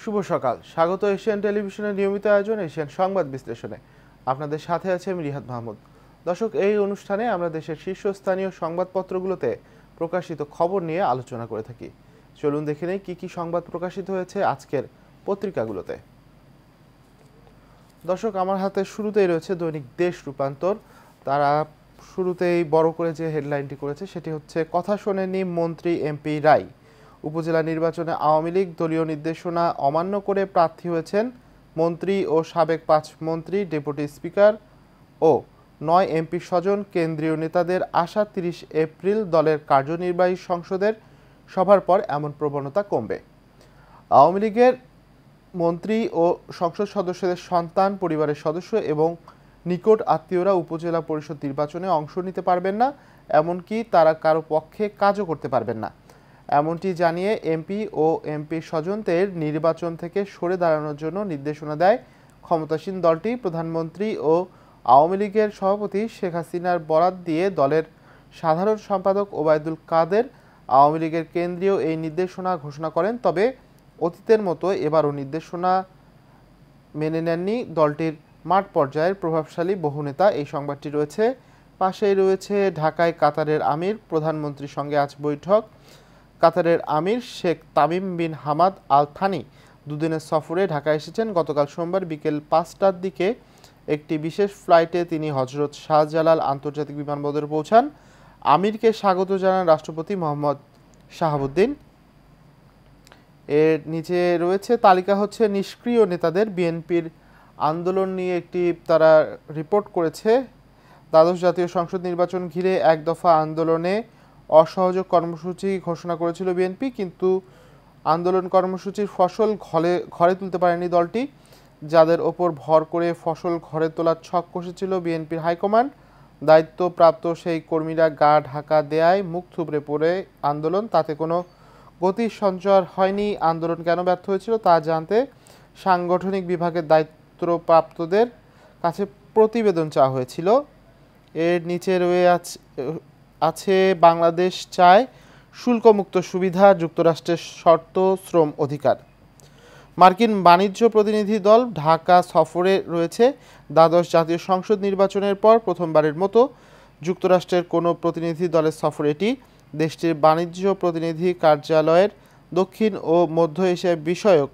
শুভ সকাল, স্বাগত এশিয়ান টেলিভিশনের নিয়মিত আয়োজন এশিয়ান সংবাদ বিশ্লেষণে। আপনাদের সাথে আছে আমি রিহাদ মাহমুদ। দর্শক, এই অনুষ্ঠানে আমরা দেশের শীর্ষস্থানীয় সংবাদপত্রগুলোতে প্রকাশিত খবর নিয়ে আলোচনা করে থাকি। চলুন দেখে নেই কি কি সংবাদ প্রকাশিত হয়েছে আজকের পত্রিকাগুলোতে। দর্শক, আমার হাতে শুরুতেই রয়েছে দৈনিক দেশ রূপান্তর। তারা শুরুতেই বড় করে যে হেডলাইনটি করেছে সেটি হচ্ছে, কথা শোনেননি মন্ত্রী এমপি রায়। উপজেলা নির্বাচনে আওয়ামী লীগ দলীয় নির্দেশনা অমান্য করে প্রার্থী হয়েছেন মন্ত্রী ও সাবেক 5 মন্ত্রী, ডেপুটি স্পিকার ও 9 এমপি স্বজন। কেন্দ্রীয় নেতাদের আশা 30 এপ্রিল দলের কার্যনির্বাহী সংসদের সভার পর এমন প্রবণতা কমবে। আওয়ামী লীগের মন্ত্রী ও সংসদ সদস্যদের সন্তান, পরিবারের সদস্য এবং নিকট আত্মীয়রা উপজেলা পরিষদ নির্বাচনে অংশ নিতে পারবেন না, এমনকি তারা কারো পক্ষে কাজও করতে পারবেন না, এমনটি জানিয়ে এমপি ও এমপি স্বজনদের নির্বাচন থেকে সরে দাঁড়ানোর জন্য নির্দেশনা দেয় ক্ষমতাসীন দলটি। প্রধানমন্ত্রী ও আওয়ামী লীগের সভাপতি শেখ হাসিনার বরাত দিয়ে দলের সাধারণ সম্পাদক ওবায়দুল কাদের আওয়ামী লীগের কেন্দ্রীয় এই নির্দেশনা ঘোষণা করেন। তবে অতীতের মতো এবারও নির্দেশনা মেনে নেননি দলটির মাঠ পর্যায়ের প্রভাবশালী বহু নেতা। এই সংবাদটি রয়েছে। পাশেই রয়েছে ঢাকায় কাতারের আমির, প্রধানমন্ত্রীর সঙ্গে আজ বৈঠক। কাতারের আমির Sheikh Tamim bin Hamad Al Thani দুদিনের সফরে ঢাকা এসেছেন। গতকাল সোমবার বিকেল 5টার দিকে একটি বিশেষ ফ্লাইটে তিনি হজরত শাহজালাল আন্তর্জাতিক বিমানবন্দরে পৌঁছান। আমিরকে স্বাগত জানান রাষ্ট্রপতি মোহাম্মদ শাহাবুদ্দিন। এর নিচে রয়েছে তালিকা হচ্ছে নিষ্ক্রিয় নেতাদের। বিএনপির আন্দোলন নিয়ে একটি তারা রিপোর্ট করেছে। দ্বাদশ জাতীয় সংসদ নির্বাচন ঘিরে এক দফা আন্দোলনে অসহযোগ কর্মসূচি ঘোষণা করেছিল বিএনপি, কিন্তু আন্দোলন কর্মসূচির ফসল ঘরে তুলতে পারেনি দলটি। যাদের ওপর ভর করে ফসল ঘরে তোলার ছক কষেছিল বিএনপির হাইকমান্ড, দায়িত্বপ্রাপ্ত সেই কর্মীরা গা ঢাকা দেয়ায় মুখ থুবড়ে পড়ে আন্দোলন, তাতে কোনো গতির সঞ্চার হয়নি। আন্দোলন কেন ব্যর্থ হয়েছিল তা জানতে সাংগঠনিক বিভাগের দায়িত্বপ্রাপ্তদের কাছে প্রতিবেদন চাওয়া হয়েছিল। এর নিচে আছে বাংলাদেশ চায় শুল্কমুক্ত সুবিধা, যুক্তরাষ্ট্রের শর্ত, শ্রম অধিকার। মার্কিন বাণিজ্য প্রতিনিধি দল ঢাকা সফরে রয়েছে। দ্বাদশ জাতীয় সংসদ নির্বাচনের পর প্রথমবারের মতো যুক্তরাষ্ট্রের কোনো প্রতিনিধি দলের সফর এটি। দেশটির বাণিজ্য প্রতিনিধি কার্যালয়ের দক্ষিণ ও মধ্য এশিয়া বিষয়ক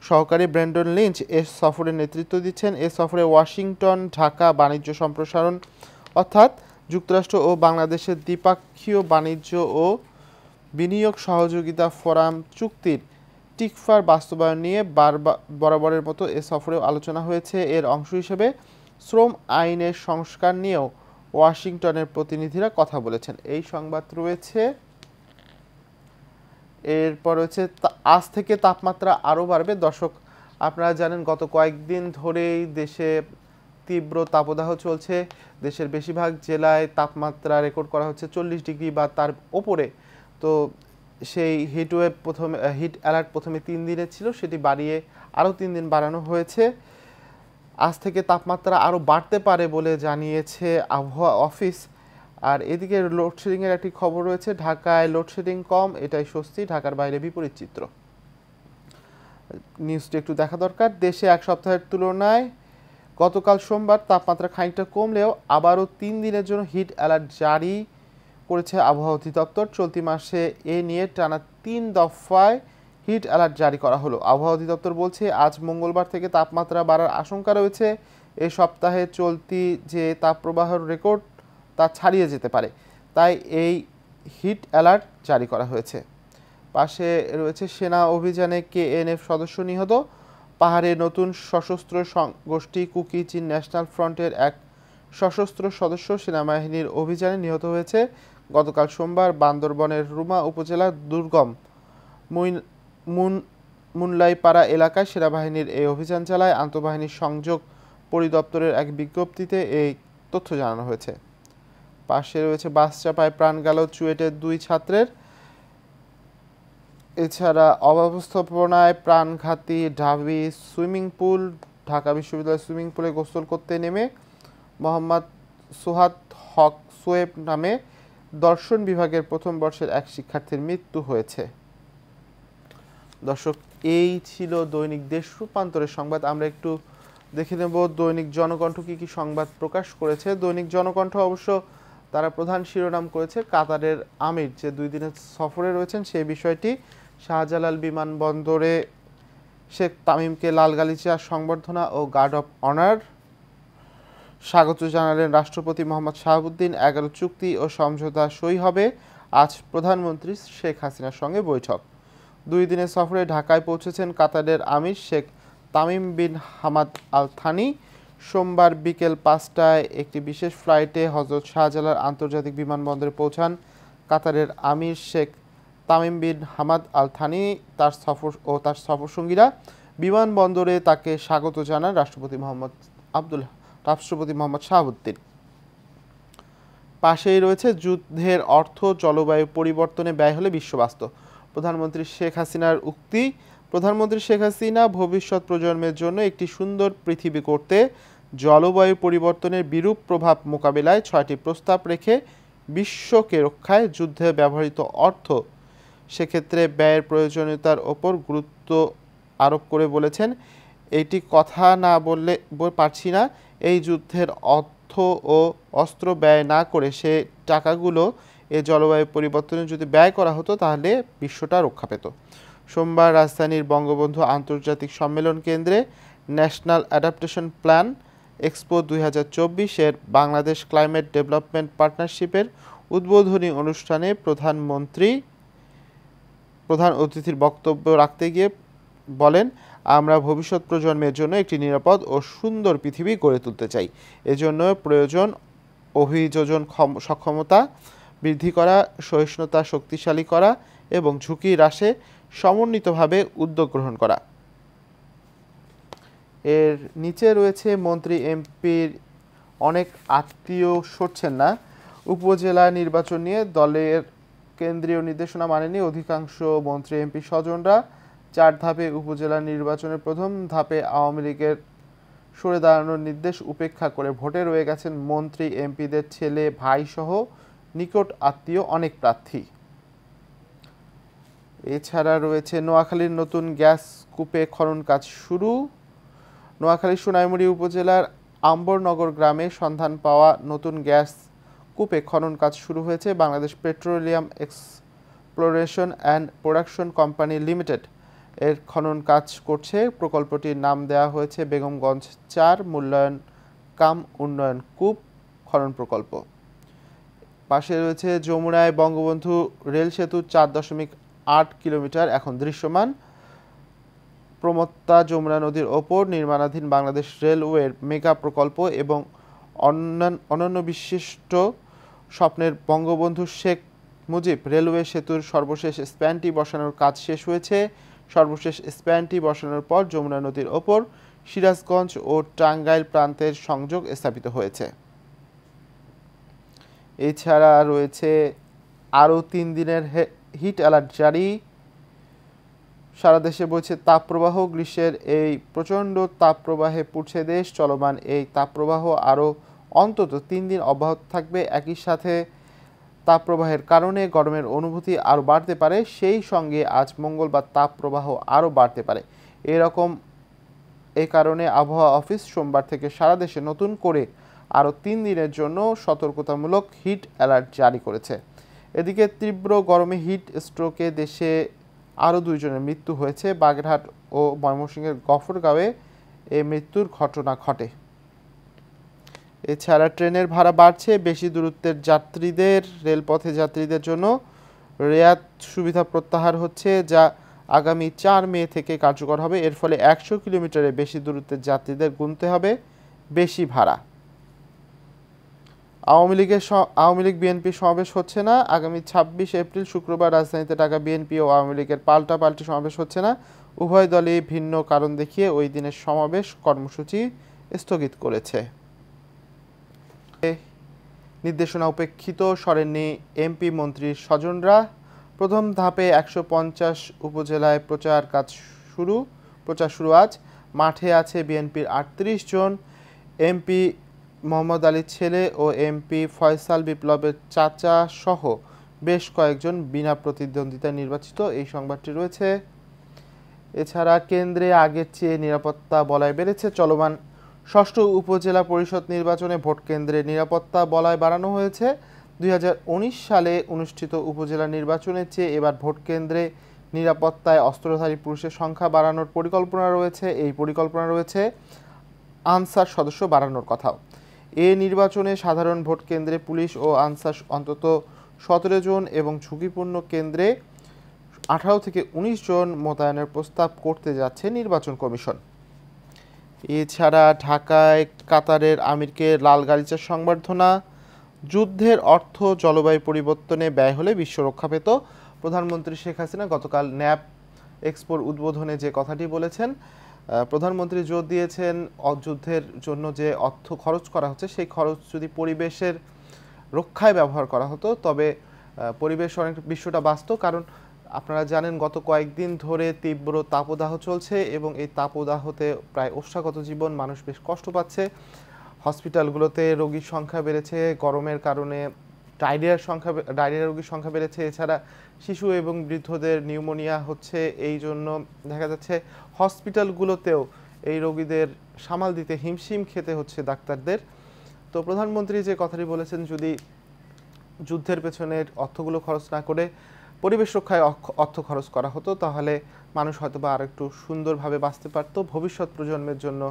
সহকারী ব্র্যান্ডন লিঞ্চ এ সফরের নেতৃত্ব দিচ্ছেন। এ সফরে ওয়াশিংটন ঢাকা বাণিজ্য সম্প্রসারণ অর্থাৎ যুক্তরাষ্ট্র ও বাংলাদেশের দ্বিপাক্ষীয় বাণিজ্য ও বিনিয়োগ সহযোগিতা ফোরাম চুক্তির টিকফার বাস্তবায়ন নিয়ে বরাবরের মতো এ সফরেও আলোচনা হয়েছে। এর অংশ হিসেবে শ্রম আইনের সংস্কার নিয়েও ওয়াশিংটনের প্রতিনিধিরা কথা বলেছেন। এই সংবাদ রয়েছে। এরপর রয়েছে আজ থেকে তাপমাত্রা আরও বাড়বে। দর্শক, আপনারা জানেন গত কয়েকদিন ধরেই দেশে তীব্র তাপদাহ চলছে। দেশের বেশিরভাগ জেলায় তাপমাত্রা রেকর্ড করা হচ্ছে 40 ডিগ্রি বা তার ওপরে। তো সেই হিট অ্যালার্ট প্রথমে 3 দিনের ছিল, সেটি বাড়িয়ে আরও 3 দিন বাড়ানো হয়েছে। আজ থেকে তাপমাত্রা আরও বাড়তে পারে বলে জানিয়েছে আবহাওয়া অফিস। আর এদিকে লোডশেডিংয়ের একটি খবর রয়েছে। ঢাকায় লোডশেডিং কম, এটাই স্বস্তি, ঢাকার বাইরে বিপরীত চিত্র। নিউজটি একটু দেখা দরকার। দেশে এক সপ্তাহের তুলনায় গতকাল সোমবার তাপমাত্রা খানিকটা কমলেও আবারও 3 দিনের জন্য হিট অ্যালার্ট জারি করেছে আবহাওয়া অধিদপ্তর। চলতি মাসে এ নিয়ে টানা 3 দফায় হিট অ্যালার্ট জারি করা হলো। আবহাওয়া অধিদপ্তর বলছে আজ মঙ্গলবার থেকে তাপমাত্রা বাড়ার আশঙ্কা রয়েছে। এ সপ্তাহে চলতি যে তাপপ্রবাহের রেকর্ড তা ছাড়িয়ে যেতে পারে, তাই এই হিট অ্যালার্ট জারি করা হয়েছে। পাশে রয়েছে সেনা অভিযানে কেএনএফ সদস্য নিহত। পাহাড়ে নতুন সশস্ত্র গোষ্ঠী কুকি চীন ন্যাশনাল ফ্রন্টের এক সশস্ত্র সদস্য সেনাবাহিনীর অভিযানে নিহত হয়েছে। গতকাল সোমবার বান্দরবনের রুমা উপজেলার দুর্গম মুনলাইপাড়া এলাকায় সেনাবাহিনীর এই অভিযান চালায়। আন্তঃবাহিনী সংযোগ পরিদপ্তরের এক বিজ্ঞপ্তিতে এই তথ্য জানানো হয়েছে। পাশে রয়েছে বাস চাপায় প্রাণ গেল চুয়েটের 2 ছাত্রের। এছাড়া অব্যবস্থাপনায় প্রাণঘাতী ঢাবি সুইমিং পুল। ঢাকা বিশ্ববিদ্যালয়ের সুইমিং পুলে গোসল করতে নেমে মোহাম্মদ সোহাদ হক সোয়েব নামে দর্শন বিভাগের প্রথম বর্ষের এক শিক্ষার্থীর মৃত্যু হয়েছে। দর্শক, এই ছিল দৈনিক দেশ রূপান্তরের সংবাদ। আমরা একটু দেখে নেব দৈনিক জনকণ্ঠ কি সংবাদ প্রকাশ করেছে। দৈনিক জনকণ্ঠ অবশ্য তারা প্রধান শিরোনাম করেছে কাতারের আমির যে 2 দিনের সফরে রয়েছেন সেই বিষয়টি। শাহজালাল বিমানবন্দরে শেখ তামিমকে লাল গালিচা সংবর্ধনা ও গার্ড অফ অনার। স্বাগত জানালেন রাষ্ট্রপতি মোহাম্মদ শাহাবুদ্দিন। 11 চুক্তি ও সমঝোতা সই হবে। আজ প্রধানমন্ত্রী শেখ হাসিনার সঙ্গে বৈঠক। 2 দিনের সফরে ঢাকায় পৌঁছেছেন কাতারের আমির Sheikh Tamim bin Hamad Al Thani. সোমবার বিকেল 5টায় একটি বিশেষ ফ্লাইটে হজরত শাহজালাল আন্তর্জাতিক বিমানবন্দরে পৌঁছান কাতারের আমির Sheikh Tamim bin Hamad Al Thani তার সফরসঙ্গীরা। বিমানবন্দরে তাকে স্বাগত জানান রাষ্ট্রপতি মোহাম্মদ শাহাবুদ্দিন। পাশেই রয়েছে যুদ্ধের অর্থ জলবায়ু পরিবর্তনে ব্যয় হলে বিশ্ববাস্তব। প্রধানমন্ত্রী শেখ হাসিনার উক্তি। প্রধানমন্ত্রী শেখ হাসিনা ভবিষ্যৎ প্রজন্মের জন্য একটি সুন্দর পৃথিবী করতে জলবায়ু পরিবর্তনের বিরূপ প্রভাব মোকাবিলায় 6টি প্রস্তাব রেখে বিশ্বকে রক্ষায় যুদ্ধে ব্যবহৃত অর্থ সেক্ষেত্রে ব্যয়ের প্রয়োজনীয়তার ওপর গুরুত্ব আরোপ করে বলেছেন, এইটি কথা না বললে পারছি না। এই যুদ্ধের অর্থ ও অস্ত্র ব্যয় না করে সে টাকাগুলো এ জলবায়ু পরিবর্তনে যদি ব্যয় করা হতো তাহলে বিশ্বটা রক্ষা পেত। সোমবার রাজধানীর বঙ্গবন্ধু আন্তর্জাতিক সম্মেলন কেন্দ্রে ন্যাশনাল অ্যাডাপ্টেশন প্ল্যান এক্সপো 2024 এর বাংলাদেশ ক্লাইমেট ডেভেলপমেন্ট পার্টনারশিপের উদ্বোধনী অনুষ্ঠানে প্রধান অতিথির বক্তব্য রাখতে গিয়ে বলেন, আমরা ভবিষ্যৎ প্রজন্মের জন্য একটি নিরাপদ ও সুন্দর পৃথিবী গড়ে তুলতে চাই। এজন্য প্রয়োজন অভিযোজন সক্ষমতা বৃদ্ধি করা, সহিষ্ণুতা শক্তিশালী করা এবং ঝুঁকি হ্রাসে সমন্বিতভাবে উদ্যোগ গ্রহণ করা। এর নিচে রয়েছে মন্ত্রী এমপির অনেক আত্মীয় সরছেন না। উপজেলা নির্বাচন নিয়ে দলের কেন্দ্রীয় নির্দেশনা মানেনি অধিকাংশ মন্ত্রী এমপি স্বজনরা। 4 ধাপে উপজেলা নির্বাচনের প্রথম ধাপে আওয়ামী লীগের সরে দাঁড়ানোর নির্দেশ উপেক্ষা করে ভোটে রয়ে গেছেন মন্ত্রী এমপিদের ছেলে ভাই সহ নিকট আত্মীয় অনেক প্রার্থী। এছাড়া রয়েছে নোয়াখালীর নতুন গ্যাস কূপে খনন কাজ শুরু। নোয়াখালীর সোনাইমুড়ি উপজেলার আম্বরনগর গ্রামে সন্ধান পাওয়া নতুন গ্যাস কূপে খনন কাজ শুরু হয়েছে। Bangladesh petroleum exploration and production company limited এর খনন কাজ করছে। প্রকল্পটির নাম দেওয়া হয়েছে বেগমগঞ্জ 4 মূল্যায়ন কাম উন্নয়ন কূপ খনন প্রকল্প। পাশে রয়েছে যমুনায় বঙ্গবন্ধু রেল সেতু 4.8 কিলোমিটার এখন দৃশ্যমান। প্রমত্তা যমুনা নদীর ওপর নির্মাণাধীন বাংলাদেশ রেলওয়ের মেগা প্রকল্প এবং অনন্য বিশিষ্ট স্বপ্নের বঙ্গবন্ধু শেখ মুজিব রেলওয়ে সেতুর সর্বশেষ স্প্যানটি বসানোর কাজ শেষ হয়েছে। সর্বশেষ স্প্যানটি বসানোর পর যমুনা নদীর ওপর সিরাজগঞ্জ ও টাঙ্গাইল প্রান্তের সংযোগ স্থাপিত হয়েছে। এছাড়া রয়েছে আরও 3 দিনের হিট অ্যালার্ট জারি। সারা দেশে বইছে তাপপ্রবাহ। গ্রীষ্মের এই প্রচণ্ড তাপপ্রবাহে পুড়ছে দেশ। চলমান এই তাপপ্রবাহ আরও অন্তত 3 দিন অব্যাহত থাকবে। একই সাথে তাপপ্রবাহের কারণে গরমের অনুভূতি আরও বাড়তে পারে। সেই সঙ্গে আজ মঙ্গলবার তাপপ্রবাহ আরও বাড়তে পারে। এই কারণে আবহাওয়া অফিস সোমবার থেকে সারা দেশে নতুন করে আরও 3 দিনের জন্য সতর্কতামূলক হিট অ্যালার্ট জারি করেছে। এদিকে তীব্র গরমে হিট স্ট্রোকে দেশে আরও 2 জনের মৃত্যু হয়েছে। বাগেরহাট ও ময়মনসিংহের গফরগাঁওয়ে এই মৃত্যুর ঘটনা ঘটে। এছাড়া ট্রেনের ভাড়া বাড়ছে। বেশি দূরত্বের যাত্রীদের রেলপথে যাত্রীদের জন্য রেয়াত সুবিধা প্রত্যাহার হচ্ছে, যা আগামী 4 মে থেকে কার্যকর হবে। এর ফলে 100 কিলোমিটারের বেশি দূরত্বের যাত্রীদের গুনতে হবে বেশি ভাড়া। আওয়ামী লীগ বিএনপি সমাবেশ হচ্ছে না। আগামী 26 এপ্রিল শুক্রবার রাজধানীতে ঢাকা বিএনপি ও আওয়ামী লীগের পাল্টাপাল্টি সমাবেশ হচ্ছে না। উভয় দলই ভিন্ন কারণ দেখিয়ে ওই দিনের সমাবেশ কর্মসূচি স্থগিত করেছে। নির্দেশনা উপেক্ষিত সরেননি এমপি মন্ত্রীর স্বজনরা। প্রথম ধাপে 150 উপজেলায় প্রচার শুরু আজ। মাঠে আছে বিএনপির 38 জন। এমপি মোহাম্মদ আলীর ছেলে ও এমপি ফয়সাল বিপ্লবের চাচা সহ বেশ কয়েকজন বিনা প্রতিদ্বন্দ্বিতায় নির্বাচিত। এই সংবাদটি রয়েছে এছাড়া কেন্দ্রে আগের চেয়ে নিরাপত্তা বলয় বেড়েছে। চলমান ষষ্ঠ উপজেলা পরিষদ নির্বাচনে ভোট কেন্দ্রে নিরাপত্তা বলয় বাড়ানো হয়েছে। 2019 সালে অনুষ্ঠিত উপজেলা নির্বাচনের চেয়ে এবার ভোট কেন্দ্রে নিরাপত্তায় অস্ত্রধারী পুলিশের সংখ্যা বাড়ানোর পরিকল্পনা রয়েছে। এই পরিকল্পনা রয়েছে আনসার সদস্য বাড়ানোর কথাও। এ নির্বাচনে সাধারণ ভোট কেন্দ্রে পুলিশ ও আনসার অন্তত 17 জন এবং ঝুঁকিপূর্ণ কেন্দ্রে 18 থেকে 19 জন মোতায়েনের প্রস্তাব করতে যাচ্ছে নির্বাচন কমিশন। এছাড়া ঢাকায় কাতারের আমিরকে লাল গালিচার সংবর্ধনা। যুদ্ধের অর্থ জলবায়ু পরিবর্তনে ব্যয় হলে বিশ্ব রক্ষা পেত। প্রধানমন্ত্রী শেখ হাসিনা গতকাল ন্যাপ এক্সপোর উদ্বোধনে যে কথাটি বলেছেন, প্রধানমন্ত্রী জোর দিয়েছেন যুদ্ধের জন্য যে অর্থ খরচ করা হচ্ছে সেই খরচ যদি পরিবেশের রক্ষায় ব্যবহার করা হতো তবে পরিবেশ অনেক বিশ্বটা বাঁচত। কারণ আপনারা জানেন গত কয়েকদিন ধরে তীব্র তাপদাহ চলছে এবং এই তাপদাহতে প্রায় ওষ্ঠাগত জীবন মানুষ বেশ কষ্ট পাচ্ছে। হসপিটালগুলোতে রোগীর সংখ্যা বেড়েছে, গরমের কারণে ডায়রিয়া রোগীর সংখ্যা বেড়েছে। এছাড়া শিশু এবং বৃদ্ধদের নিউমোনিয়া হচ্ছে, এই জন্য দেখা যাচ্ছে হসপিটালগুলোতেও এই রোগীদের সামাল দিতে হিমশিম খেতে হচ্ছে ডাক্তারদের। তো প্রধানমন্ত্রী যে কথাটি বলেছেন, যদি যুদ্ধের পেছনে অর্থগুলো খরচ না করে পরিবেশ রক্ষায় অর্থ খরচ করা হতো তাহলে মানুষ হয়তোবা আর একটু সুন্দরভাবে বাঁচতে পারতো, ভবিষ্যৎ প্রজন্মের জন্য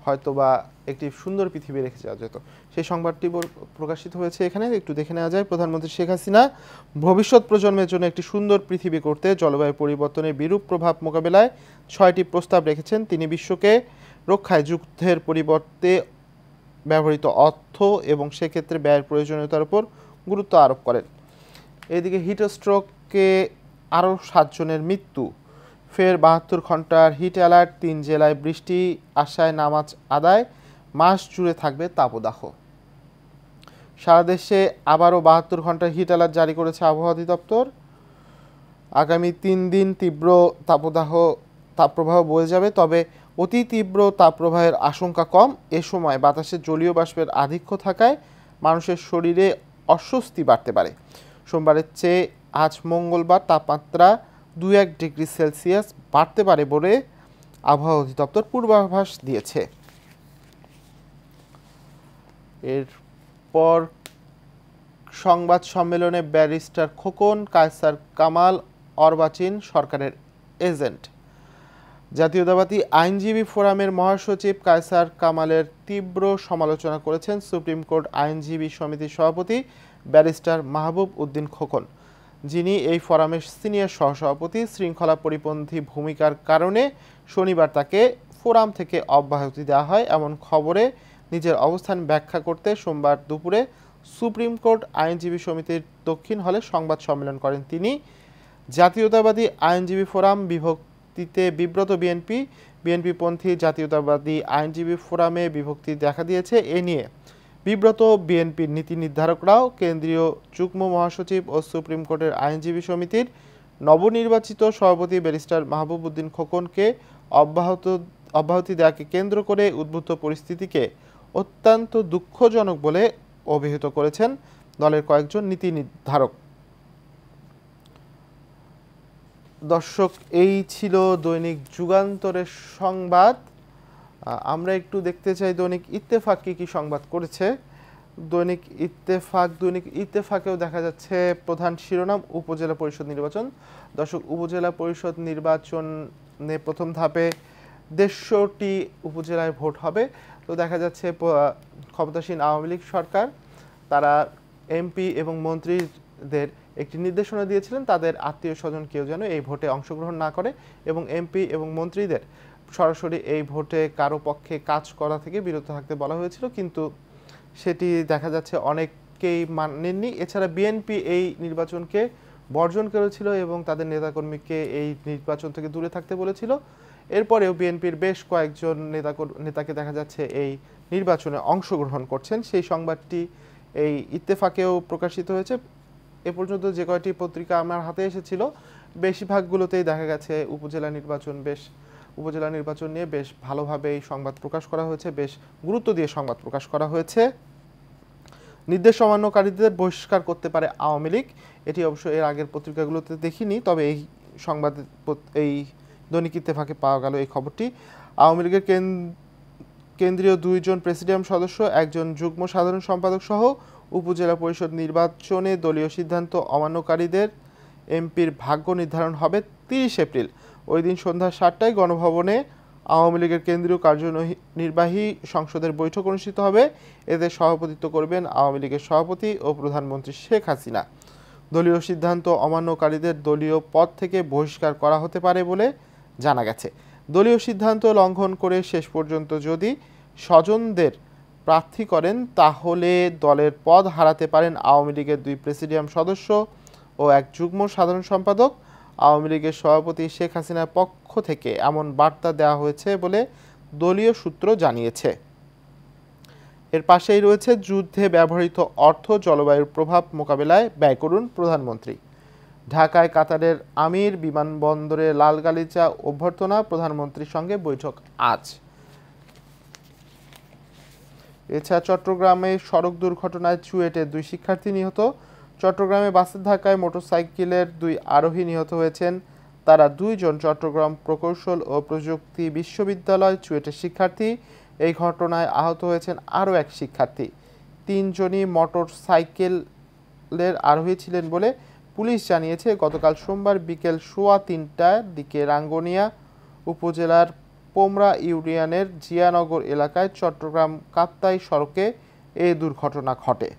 হয়তোবা একটি সুন্দর পৃথিবী রেখে যাওয়া যেত। সেই সংবাদটি প্রকাশিত হয়েছে এখানে, একটু দেখে নেওয়া যায়। প্রধানমন্ত্রী শেখ হাসিনা ভবিষ্যৎ প্রজন্মের জন্য একটি সুন্দর পৃথিবী করতে জলবায়ু পরিবর্তনের বিরূপ প্রভাব মোকাবেলায় 6টি প্রস্তাব রেখেছেন তিনি। বিশ্বকে রক্ষায় যুদ্ধের পরিবর্তে ব্যবহৃত অর্থ এবং সেক্ষেত্রে ব্যয়ের প্রয়োজনীয়তার উপর গুরুত্ব আরোপ করেন। এদিকে হিটস্ট্রোকে আরও 7 জনের মৃত্যু। ফের 72 ঘন্টার হিট অ্যালার্ট, 3 জেলায় বৃষ্টি আশায় নামাজ আদায়, মাস জুড়ে থাকবে তাপদাহ। সারা দেশে আবারও 72 ঘন্টার হিট অ্যালার্ট জারি করেছে আবহাওয়া অধিদপ্তর। আগামী 3 দিন তীব্র তাপপ্রবাহ বয়ে যাবে, তবে অতি তীব্র তাপপ্রবাহের আশঙ্কা কম। এ সময় বাতাসে জলীয় বাষ্পের আধিক্য থাকায় মানুষের শরীরে অস্বস্তি বাড়তে পারে। সোমবারের চেয়ে আজ মঙ্গলবার তাপমাত্রা 2-1 ডিগ্রি সেলসিয়াস বাড়তে পারে বলে আবহাওয়া অধিদপ্তর পূর্বাভাস দিয়েছে। এরপর সংবাদ সম্মেলনে ব্যারিস্টার খোকন, কায়সার কামাল অর্বাচীন সরকারের এজেন্ট। জাতীয়তাবাদী আইনজীবী ফোরামের মহাসচিব কায়সার কামালের তীব্র সমালোচনা করেছেন সুপ্রিম কোর্ট আইনজীবী সমিতির সভাপতি ব্যারিস্টার মাহবুব উদ্দিন খোকন, যিনি এই ফোরামের সিনিয়র সহসভাপতি। শৃঙ্খলা পরিপন্থী ভূমিকার কারণে শনিবার তাকে ফোরাম থেকে অব্যাহতি দেওয়া হয় এমন খবরে নিজের অবস্থান ব্যাখ্যা করতে সোমবার দুপুরে সুপ্রিম কোর্ট আইনজীবী সমিতির দক্ষিণ হলে সংবাদ সম্মেলন করেন তিনি। জাতীয়তাবাদী আইনজীবী ফোরাম বিভক্তিতে বিব্রত বিএনপিপন্থী জাতীয়তাবাদী আইনজীবী ফোরামে বিভক্তি দেখা দিয়েছে। এ নিয়ে বিব্রত বিএনপির নীতি নির্ধারকরাও কেন্দ্রীয় যুগ্ম মহাসচিব ও সুপ্রিম কোর্টের আইনজীবী সমিতির নবনির্বাচিত সভাপতি ব্যারিস্টার মাহবুব উদ্দিন খোকনকে অব্যাহতি দেওয়াকে কেন্দ্র করে উদ্ভূত পরিস্থিতিকে অত্যন্ত দুঃখজনক বলে অভিহিত করেছেন দলের কয়েকজন নীতি নির্ধারক। দর্শক, এই ছিল দৈনিক যুগান্তরের সংবাদ। আমরা একটু দেখতে চাই দৈনিক ইত্তেফাক কি সংবাদ করেছে। দৈনিক ইত্তেফাকেও দেখা যাচ্ছে প্রধান শিরোনাম উপজেলা পরিষদ নির্বাচন। দর্শক, উপজেলা পরিষদ নির্বাচনে প্রথম ধাপে 150টি উপজেলায় ভোট হবে। তো দেখা যাচ্ছে ক্ষমতাসীন আওয়ামী লীগ সরকার তারা এমপি এবং মন্ত্রীদের একটি নির্দেশনা দিয়েছিলেন তাদের আত্মীয় স্বজন কেউ যেন এই ভোটে অংশগ্রহণ না করে এবং এমপি এবং মন্ত্রীদের সরাসরি এই ভোটে কারো পক্ষে কাজ করা থেকে বিরত থাকতে বলা হয়েছিল, কিন্তু সেটি দেখা যাচ্ছে অনেকেই মানেননি। এছাড়া বিএনপি এই নির্বাচনকে বর্জন করেছিল এবং তাদের নেতাকর্মীকে এই নির্বাচন থেকে দূরে থাকতে বলেছিল। এরপরেও বিএনপির বেশ কয়েকজন নেতাকে দেখা যাচ্ছে এই নির্বাচনে অংশগ্রহণ করছেন। সেই সংবাদটি এই ইত্তেফাকেও প্রকাশিত হয়েছে। এ পর্যন্ত যে কয়টি পত্রিকা আমার হাতে এসেছিল বেশিরভাগগুলোতেই দেখা গেছে উপজেলা নির্বাচন নিয়ে বেশ ভালোভাবে এই সংবাদ প্রকাশ করা হয়েছে, বেশ গুরুত্ব দিয়ে সংবাদ প্রকাশ করা হয়েছে। নির্দেশ অমান্যকারীদের বহিষ্কার করতে পারে আওয়ামী লীগ, এটি অবশ্য এর আগের পত্রিকাগুলোতে দেখিনি, তবে এই দৈনিক ইত্তেফাকে পাওয়া গেল এই খবরটি। আওয়ামী লীগের কেন্দ্রীয় 2 জন প্রেসিডিয়াম সদস্য, 1 জন যুগ্ম সাধারণ সম্পাদক সহ উপজেলা পরিষদ নির্বাচনে দলীয় সিদ্ধান্ত অমান্যকারীদের এমপির ভাগ্য নির্ধারণ হবে 30 এপ্রিল। ওই দিন সন্ধ্যা 7টায় গণভবনে আওয়ামী লীগের কেন্দ্রীয় কার্যনির্বাহী সংসদের বৈঠক অনুষ্ঠিত হবে। এতে সভাপতিত্ব করবেন আওয়ামী লীগের সভাপতি ও প্রধানমন্ত্রী শেখ হাসিনা। দলীয় সিদ্ধান্ত অমান্যকারীদের দলীয় পদ থেকে বহিষ্কার করা হতে পারে বলে জানা গেছে। দলীয় সিদ্ধান্ত লঙ্ঘন করে শেষ পর্যন্ত যদি স্বজনদের প্রার্থী করেন তাহলে দলের পদ হারাতে পারেন আওয়ামী লীগের 2 প্রেসিডিয়াম সদস্য ও 1 যুগ্ম সাধারণ সম্পাদক। আওয়ামী লীগের সভাপতি শেখ হাসিনার পক্ষ থেকে এমন বার্তা দেওয়া হয়েছে বলে দলীয় সূত্র জানিয়েছে। এর পাশেই রয়েছে যুদ্ধে ব্যবহৃত অর্থ জলবায়ুর প্রভাব মোকাবেলায় ব্যয় করুন প্রধানমন্ত্রী। ঢাকায় কাতারের আমির বিমানবন্দরে লাল গালিচা অভ্যর্থনা, প্রধানমন্ত্রীর সঙ্গে বৈঠক আজ। এছাড়া চট্টগ্রামে সড়ক দুর্ঘটনায় চুয়েটে 2 শিক্ষার্থী নিহত। চট্টগ্রামে বাসের ধাক্কায় মোটরসাইকেলের 2 আরোহী নিহত হয়েছেন। তারা 2 জন চট্টগ্রাম প্রকৌশল ও প্রযুক্তি বিশ্ববিদ্যালয় চুয়েটের শিক্ষার্থী। এই ঘটনায় আহত হয়েছেন আরও 1 শিক্ষার্থী। 3 জনই মোটরসাইকেলের আরোহী ছিলেন বলে পুলিশ জানিয়েছে। গতকাল সোমবার বিকেল 3:15টার দিকে রাঙ্গুনিয়া উপজেলার পোমরা ইউনিয়নের জিয়ানগর এলাকায় চট্টগ্রাম কাপ্তাই সড়কে এই দুর্ঘটনা ঘটে।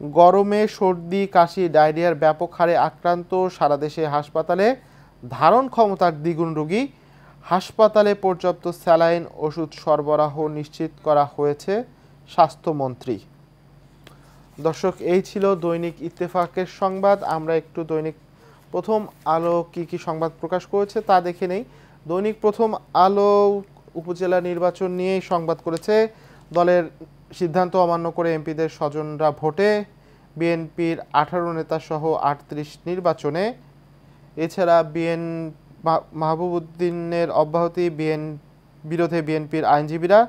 গরমে সর্দি, কাশি, ডায়রিয়ার ব্যাপক হারে আক্রান্ত সারা দেশে হাসপাতালে ধারণ ক্ষমতার দ্বিগুণ রোগী। হাসপাতালে পর্যাপ্ত স্যালাইন, ওষুধ সরবরাহ নিশ্চিত করা হয়েছে স্বাস্থ্যমন্ত্রী। দর্শক, এই ছিল দৈনিক ইত্তেফাকের সংবাদ। আমরা একটু দৈনিক প্রথম আলো কি সংবাদ প্রকাশ করেছে তা দেখে নেই। দৈনিক প্রথম আলো উপজেলা নির্বাচন নিয়েই সংবাদ করেছে। দলের সিদ্ধান্ত অমান্য করে এমপিদের স্বজনরা ভোটে, বিএনপির 18 নেতা সহ 38 নির্বাচনে। এছাড়া মাহবুবউদ্দিনের অব্যাহতি, বিরোধে বিএনপির আইনজীবীরা।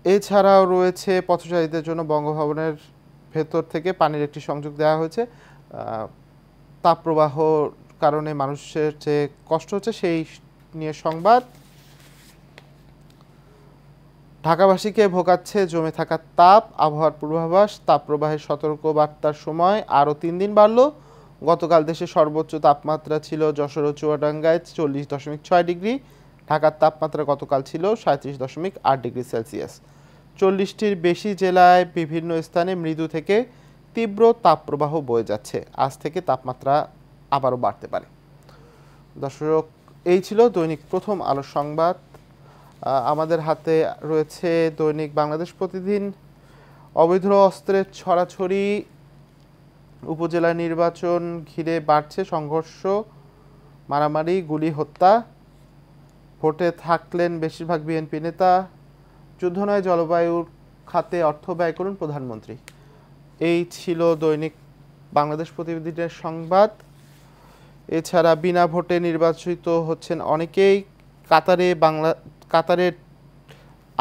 এছাড়াও রয়েছে পথচারীদের জন্য বঙ্গভবনের ভেতর থেকে পানির একটি সংযোগ দেওয়া হয়েছে। তাপপ্রবাহ কারণে মানুষের যে কষ্ট হচ্ছে সেই নিয়ে সংবাদ। ঢাকাবাসীকে ভোগাচ্ছে জমে থাকা তাপ, আবহাওয়ার পূর্বাভাস। তাপপ্রবাহের সতর্ক বার্তার সময় আরও 3 দিন বাড়ল। গতকাল দেশে সর্বোচ্চ তাপমাত্রা ছিল যশোর ও চুয়াডাঙ্গায় 40.6 ডিগ্রি। ঢাকার তাপমাত্রা গতকাল ছিল 37.8 ডিগ্রি সেলসিয়াস। 40টির বেশি জেলায় বিভিন্ন স্থানে মৃদু থেকে তীব্র তাপপ্রবাহ বয়ে যাচ্ছে। আজ থেকে তাপমাত্রা আবারও বাড়তে পারে। দর্শক, এই ছিল দৈনিক প্রথম আলো সংবাদ। আমাদের হাতে রয়েছে দৈনিক বাংলাদেশ প্রতিদিন। অবৈধ অস্ত্রের ছড়াছড়ি, উপজেলা নির্বাচন ঘিরে বাড়ছে সংঘর্ষ, মারামারি, গুলি, হত্যা। ভোটে থাকলেন বেশিরভাগ বিএনপি নেতা। যুদ্ধ নয়, জলবায়ুর খাতে অর্থ ব্যয় করুন প্রধানমন্ত্রী। এই ছিল দৈনিক বাংলাদেশ প্রতিদিনের সংবাদ। এছাড়া বিনা ভোটে নির্বাচিত হচ্ছেন অনেকেই। কাতারের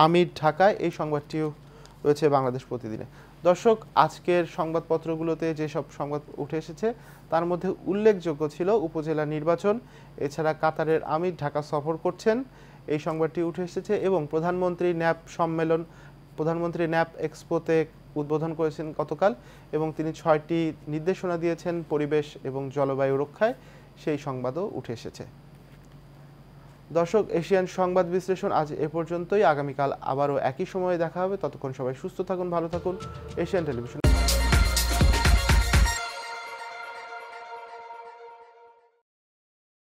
আমির ঢাকায়, এই সংবাদটিও রয়েছে বাংলাদেশ প্রতিদিনে। দর্শক, আজকের সংবাদপত্রগুলোতে যেসব সংবাদ উঠে এসেছে তার মধ্যে উল্লেখযোগ্য ছিল উপজেলা নির্বাচন। এছাড়া কাতারের আমির ঢাকা সফর করছেন, এই সংবাদটি উঠে এসেছে। এবং প্রধানমন্ত্রী ন্যাপ এক্সপোতে উদ্বোধন করেছেন গতকাল, এবং তিনি 6টি নির্দেশনা দিয়েছেন পরিবেশ এবং জলবায়ু রক্ষায়, সেই সংবাদও উঠে এসেছে। দর্শক, এশিয়ান সংবাদ বিশ্লেষণ আজ এ পর্যন্তই। আগামীকাল আবারও একই সময়ে দেখা হবে। ততক্ষণ সবাই সুস্থ থাকুন, ভালো থাকুন। Asian television.